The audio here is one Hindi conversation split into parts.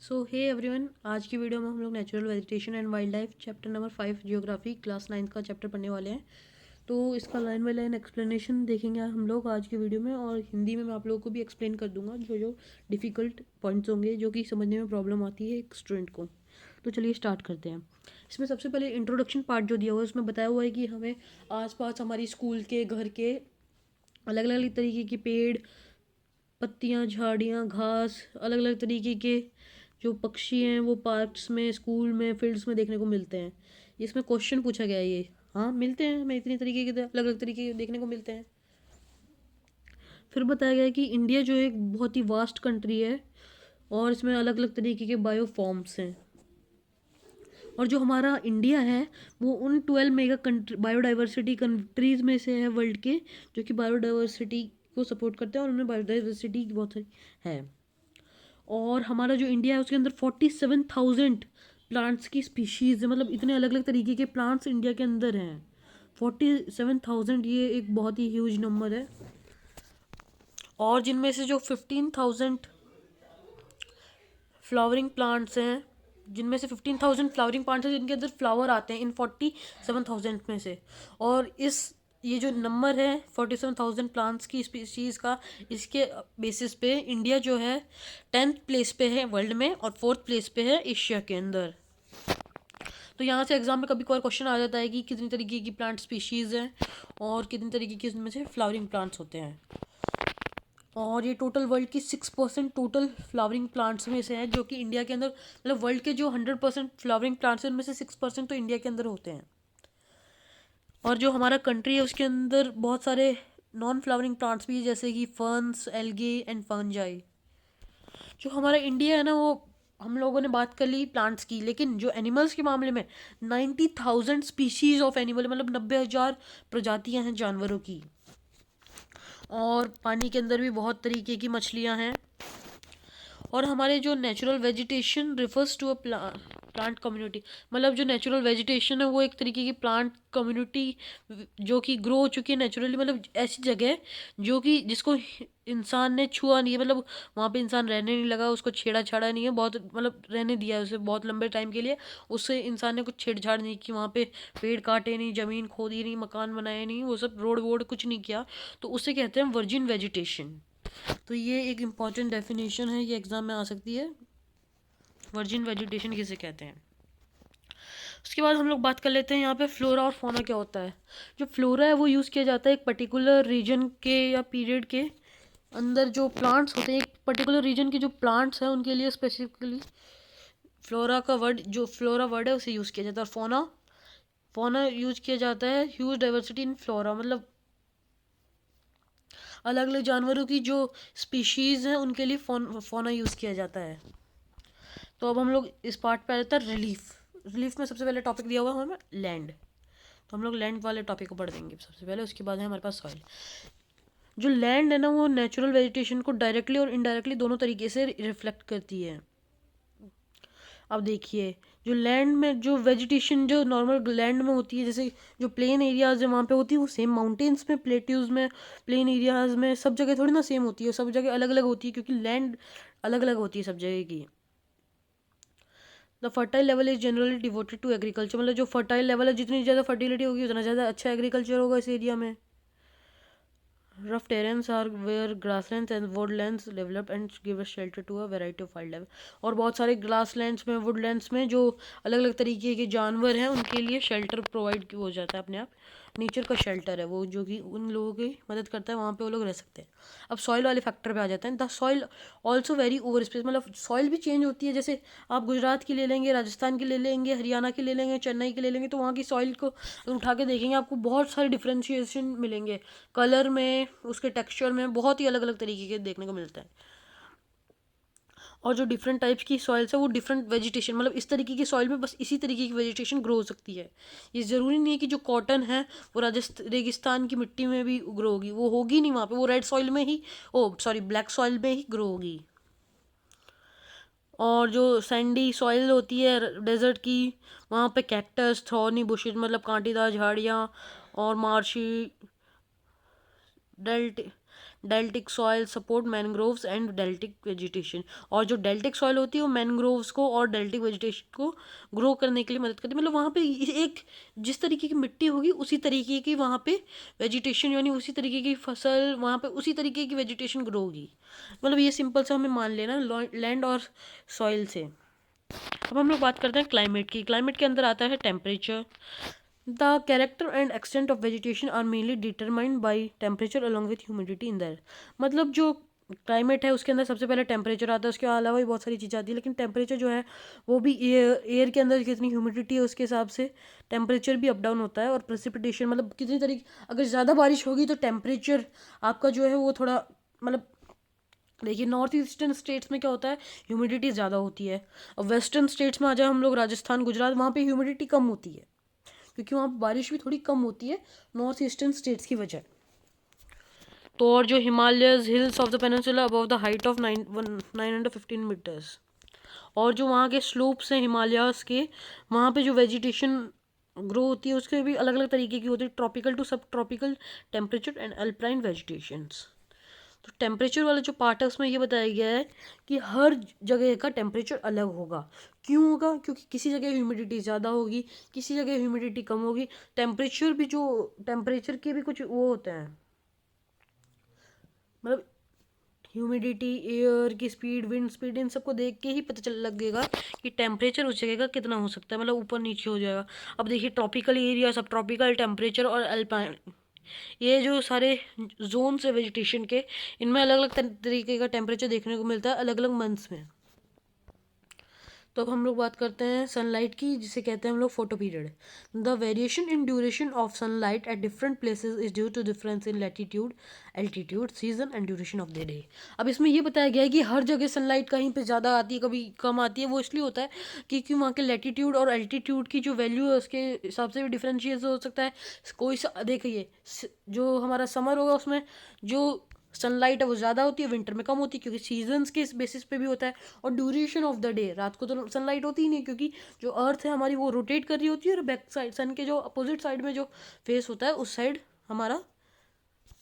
सो हे एवरीवन, आज की वीडियो में हम लोग natural vegetation and wild life chapter number 5 geography class 9 का चैप्टर पढ़ने वाले हैं। तो इसका लाइन बाय लाइन एक्सप्लेनेशन देखेंगे हम लोग आज की वीडियो में, और हिंदी में मैं आप लोगों को भी एक्सप्लेन कर दूंगा जो जो डिफ़िकल्ट पॉइंट्स होंगे जो कि समझने में प्रॉब्लम आती है एक स्टूडेंट को। तो चलिए स्टार्ट करते हैं। इसमें सबसे पहले इंट्रोडक्शन पार्ट जो दिया हुआ है उसमें बताया हुआ है कि हमें आसपास हमारी स्कूल के घर के अलग अलग तरीके के पेड़, पत्तियाँ, झाड़ियाँ, घास, अलग अलग तरीके के जो पक्षी हैं वो पार्क्स में, स्कूल में, फील्ड्स में देखने को मिलते हैं। इसमें क्वेश्चन पूछा गया है ये। हाँ, मिलते हैं हमें इतनी तरीके के अलग अलग तरीके के देखने को मिलते हैं। फिर बताया गया है कि इंडिया जो एक बहुत ही वास्ट कंट्री है और इसमें अलग अलग तरीके के बायो फॉर्म्स हैं। और जो हमारा इंडिया है वो उन 12 मेगा कंट्री बायोडाइवर्सिटी कंट्रीज़ में से है वर्ल्ड के, जो कि बायोडाइवर्सिटी को सपोर्ट करते हैं और उनमें बायोडाइवर्सिटी बहुत सारी है। और हमारा जो इंडिया है उसके अंदर 47,000 प्लांट्स की स्पीशीज़ है, मतलब इतने अलग अलग तरीके के प्लांट्स इंडिया के अंदर हैं। 47,000, ये एक बहुत ही ह्यूज नंबर है। और जिनमें से जो 15,000 फ्लावरिंग प्लांट्स हैं, जिनमें से 15,000 फ्लावरिंग प्लांट्स हैं जिनके अंदर फ्लावर आते हैं इन 47,000 में से। और ये जो नंबर है 47,000 प्लांट्स की स्पीशीज़ का, इसके बेसिस पे इंडिया जो है 10th प्लेस पे है वर्ल्ड में और 4th प्लेस पे है एशिया के अंदर। तो यहाँ से एग्जाम में कभी कभार क्वेश्चन आ जाता है कि कितनी तरीके की प्लांट स्पीशीज़ हैं और कितनी तरीके की उसमें से फ्लावरिंग प्लांट्स होते हैं। और ये टोटल वर्ल्ड की 6% टोटल फ्लावरिंग प्लांट्स में से है, जो कि इंडिया के अंदर, मतलब वर्ल्ड के जो 100% फ्लावरिंग प्लांट्स हैं उनमें से 6% तो इंडिया के अंदर होते हैं। और जो हमारा कंट्री है उसके अंदर बहुत सारे नॉन फ्लावरिंग प्लांट्स भी है, जैसे कि फर्न्स, एल्गे एंड फंजाई। जो हमारा इंडिया है ना, वो हम लोगों ने बात कर ली प्लांट्स की, लेकिन जो एनिमल्स के मामले में 90,000 स्पीशीज ऑफ एनिमल, मतलब 90,000 प्रजातियां हैं जानवरों की। और पानी के अंदर भी बहुत तरीके की मछलियां हैं। और हमारे जो natural vegetation refers to a plant community, मतलब जो नेचुरल वेजिटेशन है वो एक तरीके की प्लांट कम्युनिटी जो कि ग्रो हो चुकी है नेचुरली, मतलब ऐसी जगह जो कि जिसको इंसान ने छुआ नहीं है, मतलब वहाँ पे इंसान रहने नहीं लगा, उसको छेड़ा छाड़ा नहीं है, बहुत मतलब रहने दिया है उसे बहुत लंबे टाइम के लिए। उससे इंसान ने कुछ छेड़छाड़ नहीं की, वहाँ पे पेड़ काटे नहीं, ज़मीन खोदी नहीं, मकान बनाए नहीं, वो सब रोड वोड कुछ नहीं किया। तो उसे कहते हैं वर्जिन वेजिटेशन। तो ये एक इम्पॉर्टेंट डेफिनेशन है, ये एग्जाम में आ सकती है, वर्जिन वेजिटेशन किसे कहते हैं। उसके बाद हम लोग बात कर लेते हैं यहाँ पे फ्लोरा और फोना क्या होता है। जो फ्लोरा है वो यूज़ किया जाता है एक पर्टिकुलर रीजन के या पीरियड के अंदर जो प्लांट्स होते हैं, एक पर्टिकुलर रीजन के जो प्लांट्स हैं उनके लिए स्पेसिफिकली फ्लोरा का वर्ड, जो फ्लोरा वर्ड है उसे यूज़ किया जाता है। और फोना, फोना यूज़ किया जाता है ह्यूज डाइवर्सिटी इन फ्लोरा, मतलब अलग अलग जानवरों की जो स्पीशीज़ हैं उनके लिए फोना यूज़ किया जाता है। तो अब हम लोग इस पार्ट पे आ जाता है रिलीफ। रिलीफ में सबसे पहले टॉपिक दिया हुआ है हमें लैंड, तो हम लोग लैंड वाले टॉपिक को पढ़ देंगे सबसे पहले। उसके बाद है हमारे पास सॉइल। जो लैंड है ना वो नेचुरल वेजिटेशन को डायरेक्टली और इनडायरेक्टली दोनों तरीके से रिफ्लेक्ट करती है। अब देखिए, जो लैंड में जो वेजिटेशन जो नॉर्मल लैंड में होती है, जैसे जो प्लेन एरियाज है वहाँ पे होती है वो सेम, माउंटेन्स में, प्लेट्यूज में, प्लेन एरियाज में सब जगह थोड़ी ना सेम होती है, सब जगह अलग अलग होती है क्योंकि लैंड अलग अलग होती है सब जगह की। The fertile level is generally devoted to agriculture, मतलब जो फर्टाइल लेवल है, जितनी ज़्यादा फर्टिलिटी होगी उतना ज़्यादा अच्छा एग्रीकल्चर होगा इस एरिया में। Rough terrains are where grasslands and woodlands develop and give a shelter to a variety of wildlife। और बहुत सारे ग्रासलैंड्स में, वुडलैंड्स में जो अलग अलग तरीके के जानवर हैं उनके लिए शेल्टर प्रोवाइड हो जाता है अपने आप। नेचर का शेल्टर है वो, जो कि उन लोगों की मदद करता है, वहाँ पे वो लोग रह सकते हैं। अब सॉइल वाले फैक्टर पे आ जाते हैं। The soil also very over space, मतलब सॉइल भी चेंज होती है। जैसे आप गुजरात की ले लेंगे, राजस्थान की ले लेंगे, हरियाणा की ले लेंगे, चेन्नई की ले लेंगे, तो वहाँ की सॉइल को उठा के देखेंगे आपको बहुत सारे डिफ्रेंशिएशन मिलेंगे, कलर में, उसके टेक्सचर में, बहुत ही अलग अलग तरीके के देखने को मिलता है। और जो डिफरेंट टाइप्स की सॉइल्स है वो डिफरेंट वेजिटेशन, मतलब इस तरीके की सॉइल में बस इसी तरीके की वेजिटेशन ग्रो हो सकती है। ये ज़रूरी नहीं है कि जो कॉटन है वो राजस्थान रेगिस्तान की मिट्टी में भी ग्रो होगी, वो होगी नहीं वहाँ पे, वो रेड सॉइल में ही, ओ सॉरी ब्लैक सॉइल में ही ग्रो होगी। और जो सैंडी सॉइल होती है डेजर्ट की, वहाँ पे कैक्टस, थॉर्नी बुशेज, मतलब कांटेदार झाड़ियाँ, और marshy dealt deltaic soil support mangroves and deltaic vegetation. और जो डेल्टिक सॉइल होती है वो मैनग्रोव्स को और डेल्टिक वेजिटेशन को ग्रो करने के लिए मदद करती है। मतलब वहाँ पे एक जिस तरीके की मिट्टी होगी उसी तरीके की वहाँ पे वेजिटेशन, यानी उसी तरीके की फसल, वहाँ पे उसी तरीके की वेजिटेशन ग्रो होगी। मतलब ये सिंपल सा हमें मान लेना लैंड और सॉइल से। अब हम लोग बात करते हैं क्लाइमेट की। क्लाइमेट के अंदर आता है temperature. The character and extent of vegetation are mainly determined by temperature along with humidity in that. मतलब जो क्लाइमेट है उसके अंदर सबसे पहले टेम्परेचर आता है, उसके अलावा भी बहुत सारी चीज़ें आती है, लेकिन टेम्परेचर जो है वो भी एयर के अंदर कितनी ह्यूमिडिटी है उसके हिसाब से टेम्परेचर भी अप डाउन होता है। और प्रेसिपिटेशन मतलब कितनी तरीके, अगर ज़्यादा बारिश होगी तो टेम्परेचर आपका जो है वो थोड़ा मतलब, देखिए नॉर्थ ईस्टर्न स्टेट्स में क्या होता है, ह्यूमिडिटी ज़्यादा होती है। और वेस्टर्न स्टेट्स में आ जाए हम लोग, राजस्थान गुजरात, वहाँ पे ह्यूमिडिटी कम होती है क्योंकि वहाँ पे बारिश भी थोड़ी कम होती है नॉर्थ ईस्टर्न स्टेट्स की वजह। तो और जो Himalayas hills of the peninsula above the height of 915 metres, और जो वहाँ के स्लोप्स हैं हिमालयास के, वहाँ पे जो वेजिटेशन ग्रो होती है उसके भी अलग अलग तरीके की होती है, ट्रॉपिकल टू सब tropical temperature and alpine vegetations. तो टेम्परेचर वाला जो पार्ट है उसमें ये बताया गया है कि हर जगह का टेम्परेचर अलग होगा। क्यों होगा? क्योंकि किसी जगह ह्यूमिडिटी ज़्यादा होगी, किसी जगह ह्यूमिडिटी कम होगी। टेम्परेचर भी, जो टेम्परेचर के भी कुछ वो होते हैं, मतलब ह्यूमिडिटी, एयर की स्पीड, विंड स्पीड, इन सबको देख के ही पता चल लगेगा कि टेम्परेचर उस जगह का कितना हो सकता है, मतलब ऊपर नीचे हो जाएगा। अब देखिए ट्रॉपिकल एरिया, सब ट्रॉपिकल टेम्परेचर और अल्पाइन, ये जो सारे जोन्स है वेजिटेशन के, इनमें अलग अलग तरीके का टेम्परेचर देखने को मिलता है अलग अलग मंथ्स में। तो अब हम लोग बात करते हैं सनलाइट की, जिसे कहते हैं हम लोग photoperiod. The variation in duration of sunlight at different places is due to difference in latitude, altitude, season and duration of the day. अब इसमें ये बताया गया है कि हर जगह सनलाइट कहीं पे ज़्यादा आती है, कभी कम आती है। वो इसलिए होता है क्योंकि वहाँ के लैटिट्यूड और एल्टीट्यूड की जो वैल्यू है उसके हिसाब से भी डिफरेंशिएट हो सकता है। देखिए जो हमारा समर होगा उसमें जो सनलाइट है वो ज़्यादा होती है, विंटर में कम होती है, क्योंकि सीजन्स के इस बेसिस पे भी होता है। और ड्यूरेशन ऑफ द डे, रात को तो सनलाइट होती ही नहीं क्योंकि जो अर्थ है हमारी वो रोटेट कर रही होती है, और बैक साइड सन के जो अपोजिट साइड में जो फेस होता है उस साइड हमारा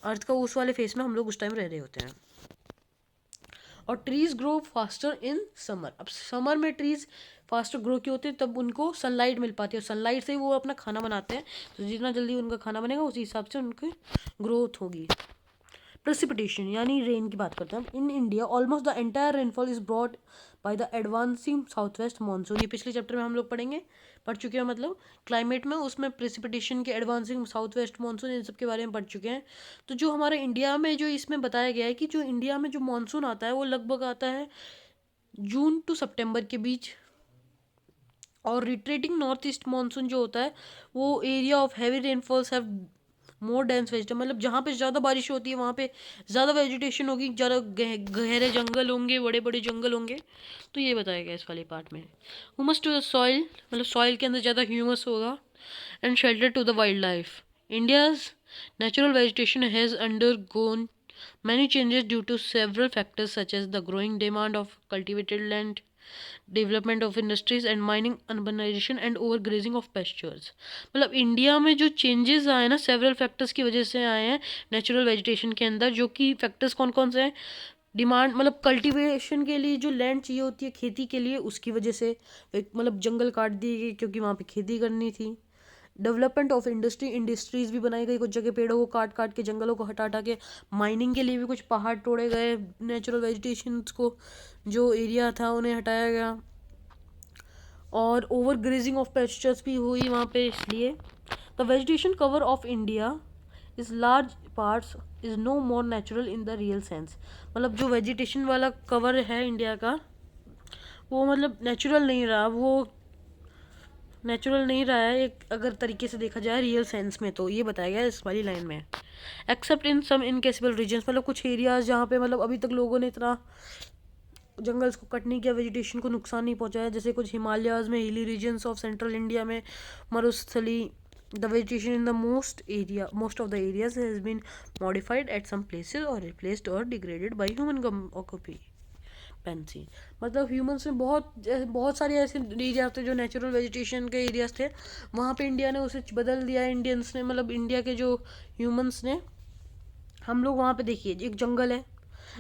अर्थ का, उस वाले फेस में हम लोग उस टाइम रह रहे होते हैं। और trees grow faster in summer. अब समर में ट्रीज फास्टर ग्रो क्यों होते हैं? तब उनको सनलाइट मिल पाती है, और सनलाइट से ही वो अपना खाना बनाते हैं। तो जितना जल्दी उनका खाना बनेगा उसी हिसाब से उनकी ग्रोथ होगी। प्रेसिपिटेशन यानी रेन की बात करते हैं हम। In India almost the entire rainfall is brought by the advancing south west monsoon. ये पिछले चैप्टर में हम लोग पढ़ चुके हैं, मतलब क्लाइमेट में, उसमें प्रेसिपिटेशन के एडवांसिंग साउथ वेस्ट मानसून, इन सब के बारे में पढ़ चुके हैं। तो जो हमारे इंडिया में जो इसमें बताया गया है कि जो इंडिया में जो मानसून आता है वो लगभग आता है जून टू सितंबर के बीच। और रिट्रेटिंग नॉर्थ ईस्ट मानसून जो होता है वो area of heavy rainfalls have more dense vegetation, मतलब जहाँ पे ज़्यादा बारिश होती है वहाँ पे ज़्यादा वेजिटेशन होगी, ज़्यादा गहरे जंगल होंगे, बड़े बड़े जंगल होंगे। तो ये बताया गया इस वाले पार्ट में। ह्यूमस टू द सॉइल, मतलब सॉइल के अंदर ज़्यादा ह्यूमस होगा। And shelter to the wildlife. India's natural vegetation has undergone many changes due to several factors such as the growing demand of cultivated land, development of industries and mining, urbanization and overgrazing of pastures। मतलब इंडिया में जो चेंजेस आए ना, सेवरल फैक्टर्स की वजह से आए हैं नेचुरल वेजिटेशन के अंदर। जो कि फैक्टर्स कौन कौन से हैं? डिमांड, मतलब कल्टीवेशन के लिए जो लैंड चाहिए होती है खेती के लिए, उसकी वजह से मतलब जंगल काट दिए गए क्योंकि वहाँ पे खेती करनी थी। डेवलपमेंट ऑफ इंडस्ट्रीज भी बनाई गई, कुछ जगह पेड़ों को काट काट के, जंगलों को हटा हटा के। माइनिंग के लिए भी कुछ पहाड़ तोड़े गए, नेचुरल वेजिटेशंस को जो एरिया था उन्हें हटाया गया। और ओवर ग्रेजिंग ऑफ पेस्चर्स भी हुई वहाँ पे, इसलिए the vegetation cover of India is large parts is no more natural in the real sense. मतलब जो वेजिटेशन वाला कवर है इंडिया का वो मतलब नेचुरल नहीं रहा, वो नेचुरल नहीं रहा है एक अगर तरीके से देखा जाए रियल सेंस में। तो ये बताया गया इस वाली लाइन में। एक्सेप्ट इन सम इनकेसेबल रीजन्स, मतलब कुछ एरियाज जहाँ पे मतलब अभी तक लोगों ने इतना जंगल्स को कट नहीं किया, वेजिटेशन को नुकसान नहीं पहुँचाया, जैसे कुछ हिमालयाज में, हिली रीजन्स ऑफ सेंट्रल इंडिया में, मरुस्थली। The vegetation in the most of the areas has been modified at some places और रिप्लेस्ड और डिग्रेडेड बाई ह्यूमन ऑक्यूपेंसी। मतलब ह्यूमंस में बहुत सारे ऐसे एरियाज थे जो नेचुरल वेजिटेशन के एरियाज थे, वहाँ पे इंडिया ने उसे बदल दिया है। इंडियंस ने, मतलब इंडिया के जो ह्यूमंस ने हम लोग वहाँ पे देखिए एक जंगल है।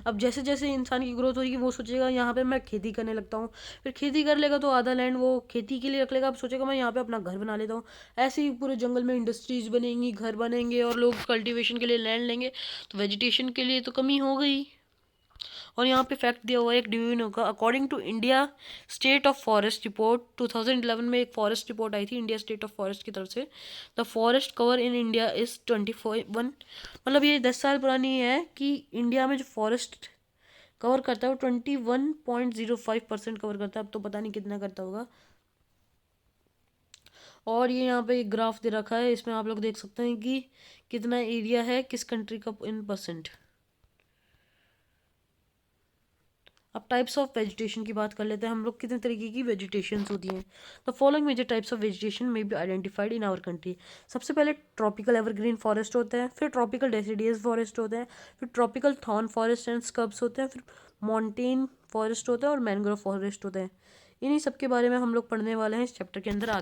अब जैसे जैसे इंसान की ग्रोथ होगी वो सोचेगा यहाँ पे मैं खेती करने लगता हूँ, फिर खेती कर लेगा तो आधा लैंड वो खेती के लिए रख लेगा, अब सोचेगा मैं यहाँ पे अपना घर बना लेता हूँ। ऐसे ही पूरे जंगल में इंडस्ट्रीज बनेंगी, घर बनेंगे और लोग कल्टीवेशन के लिए लैंड लेंगे, तो वेजिटेशन के लिए तो कमी हो गई। और यहाँ पे फैक्ट दिया हुआ है एक डिवीजन का, according to India state of forest report 2011 में एक फॉरेस्ट रिपोर्ट आई थी इंडिया स्टेट ऑफ फॉरेस्ट की तरफ से। The forest cover in India is 24 मतलब ये 10 साल पुरानी है कि इंडिया में जो फॉरेस्ट कवर करता है वो 21.05% कवर करता है। अब तो पता नहीं कितना करता होगा। और ये यहाँ पे एक ग्राफ दे रखा है, इसमें आप लोग देख सकते हैं कि कितना एरिया है किस कंट्री का इन परसेंट। अब टाइप्स ऑफ वेजिटेशन की बात कर लेते हैं हम लोग, कितने तरीके की वेजिटेशंस होती हैं। The following major types of vegetation may be identified in our country. सबसे पहले ट्रॉपिकल एवरग्रीन फॉरेस्ट होते हैं, फिर ट्रॉपिकल डेसिडियस फॉरेस्ट होते हैं, फिर ट्रॉपिकल थॉर्न फॉरेस्ट एंड स्कब्स होते हैं, फिर माउंटेन फॉरेस्ट होता है और मैंग्रोव फॉरेस्ट होते हैं। इन्हीं सब के बारे में हम लोग पढ़ने वाले हैं इस चैप्टर के अंदर आगे।